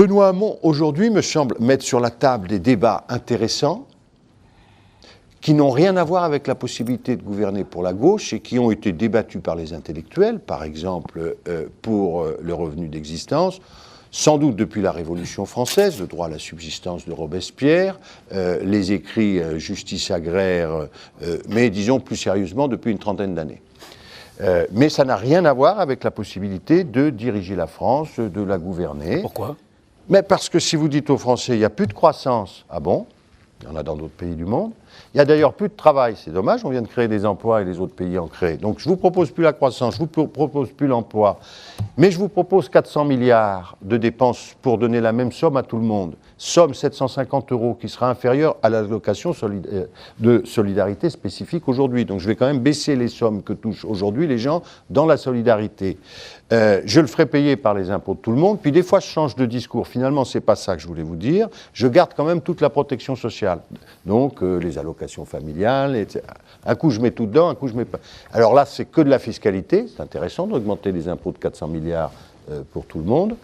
Benoît Hamon, aujourd'hui, me semble mettre sur la table des débats intéressants qui n'ont rien à voir avec la possibilité de gouverner pour la gauche et qui ont été débattus par les intellectuels, par exemple pour le revenu d'existence, sans doute depuis la Révolution française, le droit à la subsistance de Robespierre, les écrits justice agraire, mais disons plus sérieusement depuis une trentaine d'années. Mais ça n'a rien à voir avec la possibilité de diriger la France, de la gouverner. Pourquoi ? Mais parce que si vous dites aux Français, il n'y a plus de croissance, ah bon ? Il y en a dans d'autres pays du monde. Il n'y a d'ailleurs plus de travail, c'est dommage, on vient de créer des emplois et les autres pays en créent. Donc je ne vous propose plus la croissance, je ne vous propose plus l'emploi, mais je vous propose 400 milliards de dépenses pour donner la même somme à tout le monde. Somme 750 € qui sera inférieure à l'allocation de solidarité spécifique aujourd'hui. Donc je vais quand même baisser les sommes que touchent aujourd'hui les gens dans la solidarité. Je le ferai payer par les impôts de tout le monde, puis des fois je change de discours. Finalement, ce n'est pas ça que je voulais vous dire. Je garde quand même toute la protection sociale. Donc les allocations familiales, etc. Un coup je mets tout dedans, un coup je mets pas. Alors là, c'est que de la fiscalité. C'est intéressant d'augmenter les impôts de 400 milliards pour tout le monde.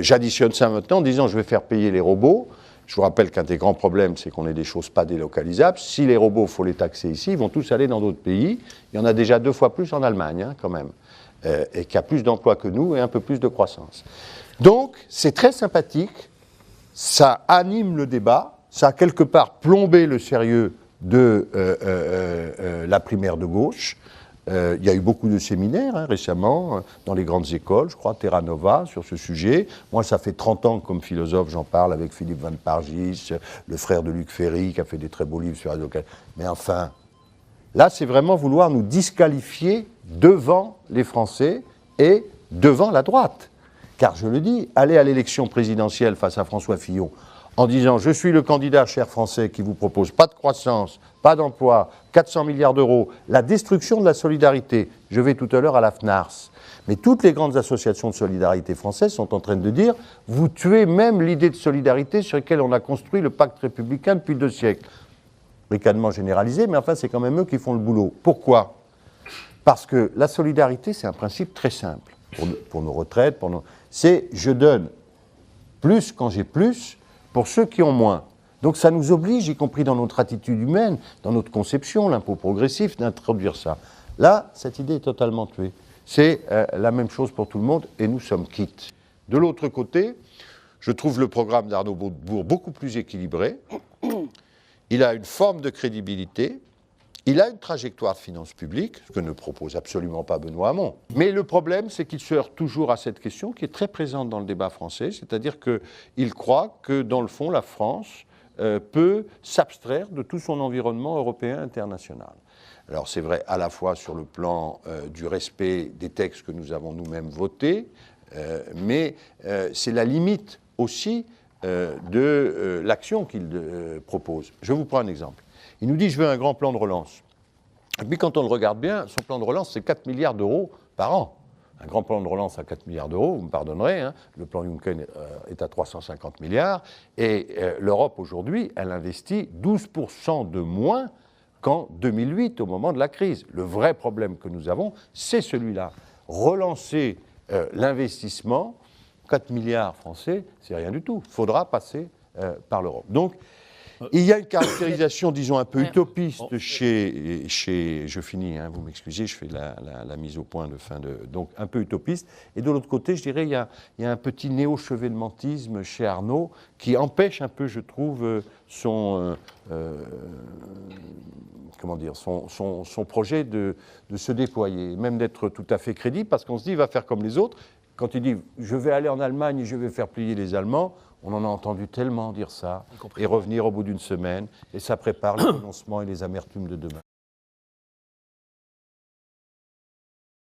J'additionne ça maintenant en disant je vais faire payer les robots. Je vous rappelle qu'un des grands problèmes, c'est qu'on ait des choses pas délocalisables. Si les robots, il faut les taxer ici, ils vont tous aller dans d'autres pays. Il y en a déjà 2 fois plus en Allemagne, hein, quand même, et qui a plus d'emplois que nous et un peu plus de croissance. Donc, c'est très sympathique, ça anime le débat, ça a quelque part plombé le sérieux de la primaire de gauche. Il y a eu beaucoup de séminaires récemment dans les grandes écoles, je crois, Terra Nova, sur ce sujet. Moi, ça fait 30 ans que, comme philosophe, j'en parle avec Philippe Van Pargis, le frère de Luc Ferry, qui a fait des très beaux livres sur la localité. Mais enfin, là, c'est vraiment vouloir nous disqualifier devant les Français et devant la droite. Car, je le dis, aller à l'élection présidentielle face à François Fillon, en disant « Je suis le candidat, cher Français, qui vous propose pas de croissance, pas d'emploi, 400 milliards d'euros, la destruction de la solidarité. » Je vais tout à l'heure à la FNARS. Mais toutes les grandes associations de solidarité françaises sont en train de dire « Vous tuez même l'idée de solidarité sur laquelle on a construit le pacte républicain depuis 2 siècles. » Ricanement généralisé, mais enfin, c'est quand même eux qui font le boulot. Pourquoi ? Parce que la solidarité, c'est un principe très simple. Pour nos retraites, c'est « je donne plus quand j'ai plus », pour ceux qui ont moins. Donc ça nous oblige, y compris dans notre attitude humaine, dans notre conception, l'impôt progressif, d'introduire ça. Là, cette idée est totalement tuée. C'est la même chose pour tout le monde et nous sommes quittes. De l'autre côté, je trouve le programme d'Arnaud Montebourg beaucoup plus équilibré. Il a une forme de crédibilité. Il a une trajectoire de finances publiques, ce que ne propose absolument pas Benoît Hamon. Mais le problème, c'est qu'il se heurte toujours à cette question qui est très présente dans le débat français, c'est-à-dire qu'il croit que, dans le fond, la France peut s'abstraire de tout son environnement européen international. Alors c'est vrai à la fois sur le plan du respect des textes que nous avons nous-mêmes votés, mais c'est la limite aussi de l'action qu'il propose. Je vous prends un exemple. Il nous dit « je veux un grand plan de relance ». Et puis quand on le regarde bien, son plan de relance, c'est 4 milliards d'euros par an. Un grand plan de relance à 4 milliards d'euros, vous me pardonnerez, hein, le plan Juncker est à 350 milliards, et l'Europe aujourd'hui, elle investit 12% de moins qu'en 2008, au moment de la crise. Le vrai problème que nous avons, c'est celui-là. Relancer l'investissement, 4 milliards français, c'est rien du tout. Il faudra passer par l'Europe. Donc, il y a une caractérisation, disons, un peu utopiste chez je finis, hein, vous m'excusez, je fais la mise au point de fin de... Donc, un peu utopiste. Et de l'autre côté, je dirais, il y a un petit néo-chevènementisme chez Arnaud qui empêche un peu, je trouve, son projet de se déployer, même d'être tout à fait crédible, parce qu'on se dit, il va faire comme les autres. Quand il dit, je vais aller en Allemagne et je vais faire plier les Allemands, on en a entendu tellement dire ça, et revenir au bout d'une semaine, et ça prépare les renoncements et les amertumes de demain.